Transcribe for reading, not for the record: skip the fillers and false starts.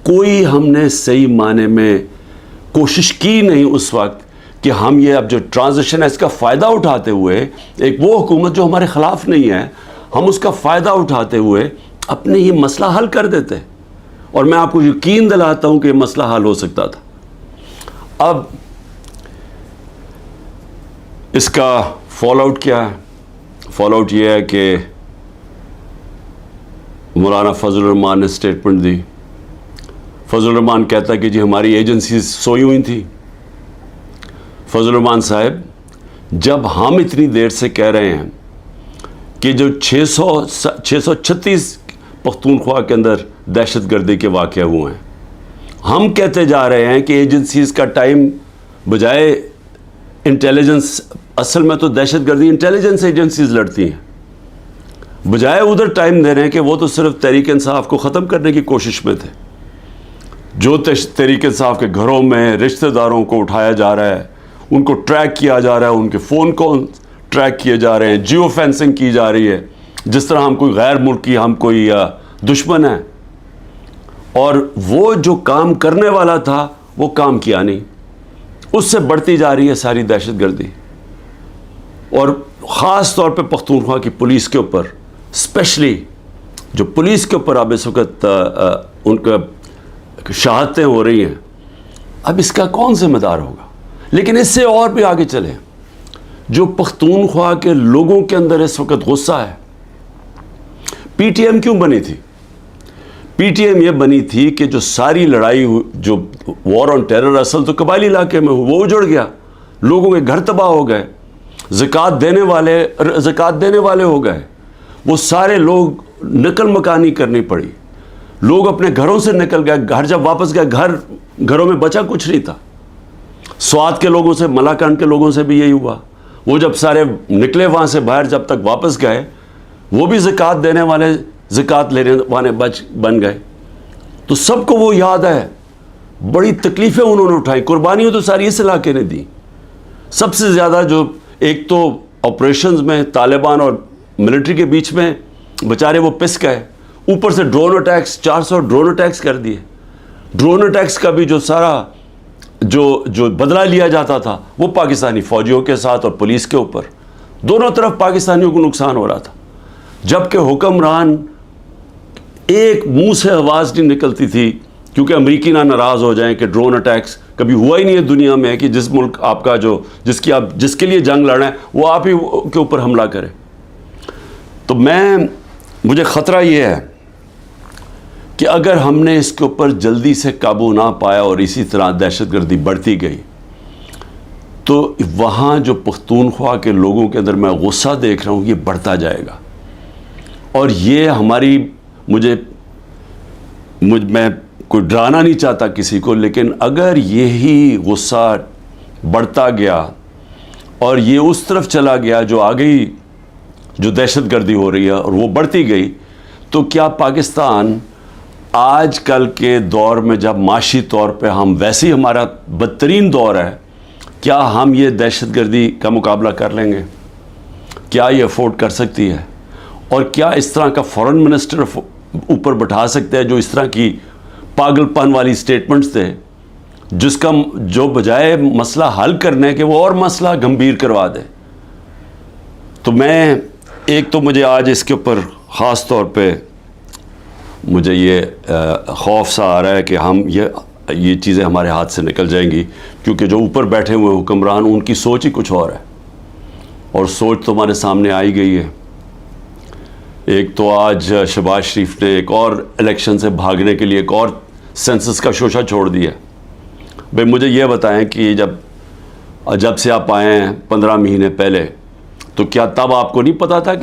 کوئی ہم نے صحیح معنی میں کوشش کی نہیں اس وقت کہ ہم یہ اب جو ٹرانزیشن ہے اس کا فائدہ اٹھاتے ہوئے ایک وہ حکومت جو ہمارے خلاف نہیں ہے ہم اس کا فائدہ اٹھاتے ہوئے اپنے یہ مسئلہ حل کر دیتے. اور میں آپ کو یقین دلاتا ہوں کہ یہ مسئلہ حل ہو سکتا تھا. اب اس کا فال آؤٹ کیا ہے؟ فال آؤٹ یہ ہے کہ مولانا فضل الرحمان نے اسٹیٹمنٹ دی. فضل الرحمان کہتا ہے کہ جی ہماری ایجنسیز سوئی ہوئی تھیں. فضل الرحمان صاحب جب ہم اتنی دیر سے کہہ رہے ہیں کہ جو 636 پختونخوا کے اندر دہشت گردی کے واقعے ہوئے ہیں, ہم کہتے جا رہے ہیں کہ ایجنسیز کا ٹائم بجائے انٹیلیجنس, اصل میں تو دہشت گردی انٹیلیجنس ایجنسیز لڑتی ہیں, بجائے ادھر ٹائم دے رہے ہیں کہ وہ تو صرف تحریک انصاف کو ختم کرنے کی کوشش میں تھے. جو تحریک انصاف کے گھروں میں رشتہ داروں کو اٹھایا جا رہا ہے, ان کو ٹریک کیا جا رہا ہے, ان کے فون کال ٹریک کیے جا رہے ہیں, جیو فینسنگ کی جا رہی ہے جس طرح ہم کوئی غیر ملکی, ہم کوئی دشمن ہیں. اور وہ جو کام کرنے والا تھا وہ کام کیا نہیں, اس سے بڑھتی جا رہی ہے ساری دہشت گردی. اور خاص طور پہ پختونخوا کی پولیس کے اوپر, اسپیشلی جو پولیس کے اوپر اب اس وقت ان کا شہادتیں ہو رہی ہیں, اب اس کا کون ذمہ دار ہوگا؟ لیکن اس سے اور بھی آگے چلیں, جو پختونخوا کے لوگوں کے اندر اس وقت غصہ ہے. پی ٹی ایم کیوں بنی تھی؟ پی ٹی ایم یہ بنی تھی کہ جو ساری لڑائی, جو وار آن ٹیرر اصل تو قبائلی علاقے میں وہ اجڑ گیا, لوگوں کے گھر تباہ ہو گئے, زکوٰۃ دینے والے ہو گئے, وہ سارے لوگ نقل مکانی کرنی پڑی, لوگ اپنے گھروں سے نکل گئے, گھر جب واپس گئے گھروں میں بچا کچھ نہیں تھا. سوات کے لوگوں سے, ملاکنڈ کے لوگوں سے بھی یہی ہوا. وہ جب سارے نکلے وہاں سے باہر, جب تک واپس گئے وہ بھی زکوٰۃ دینے والے, زکوٰۃ لینے والے بن گئے. تو سب کو وہ یاد ہے, بڑی تکلیفیں انہوں نے اٹھائی, قربانیوں تو ساری اس علاقے نے دی. سب سے زیادہ جو ایک تو آپریشنز میں طالبان اور ملٹری کے بیچ میں بیچارے وہ پس گئے, اوپر سے ڈرون اٹیکس, 400 ڈرون اٹیکس کر دیے. ڈرون اٹیکس کا بھی جو سارا جو بدلہ لیا جاتا تھا وہ پاکستانی فوجیوں کے ساتھ اور پولیس کے اوپر, دونوں طرف پاکستانیوں کو نقصان ہو رہا تھا. جبکہ حکمران ایک منہ سے آواز نہیں نکلتی تھی, کیونکہ امریکی نہ ناراض ہو جائیں کہ ڈرون اٹیکس کبھی ہوا ہی نہیں ہے دنیا میں کہ جس ملک آپ کا جس کے لیے جنگ لڑنا ہے وہ آپ ہی کے اوپر حملہ کرے. تو مجھے خطرہ یہ ہے کہ اگر ہم نے اس کے اوپر جلدی سے قابو نہ پایا اور اسی طرح دہشت گردی بڑھتی گئی تو وہاں جو پختونخوا کے لوگوں کے اندر میں غصہ دیکھ رہا ہوں یہ بڑھتا جائے گا. اور یہ میں کوئی ڈرانا نہیں چاہتا کسی کو, لیکن اگر یہی غصہ بڑھتا گیا اور یہ اس طرف چلا گیا جو آگئی جو دہشت گردی ہو رہی ہے اور وہ بڑھتی گئی, تو کیا پاکستان آج کل کے دور میں جب معاشی طور پہ ہم ویسے ہی ہمارا بدترین دور ہے, کیا ہم یہ دہشت گردی کا مقابلہ کر لیں گے؟ کیا یہ افورڈ کر سکتی ہے؟ اور کیا اس طرح کا فورن منسٹر اوپر بٹھا سکتے ہیں جو اس طرح کی پاگل پن والی سٹیٹمنٹس تھے, جو بجائے مسئلہ حل کرنے کے وہ اور مسئلہ گمبھیر کروا دے؟ تو مجھے آج اس کے اوپر خاص طور پہ مجھے یہ خوف سا آ رہا ہے کہ یہ چیزیں ہمارے ہاتھ سے نکل جائیں گی, کیونکہ جو اوپر بیٹھے ہوئے حکمران ان کی سوچ ہی کچھ اور ہے, اور سوچ تو ہمارے سامنے آئی گئی ہے. ایک تو آج شہباز شریف نے ایک اور الیکشن سے بھاگنے کے لیے ایک اور سینسس کا شوشہ چھوڑ دیا. بھئی مجھے یہ بتائیں کہ جب سے آپ آئے ہیں 15 مہینے پہلے, تو کیا تب آپ کو نہیں پتا تھا کہ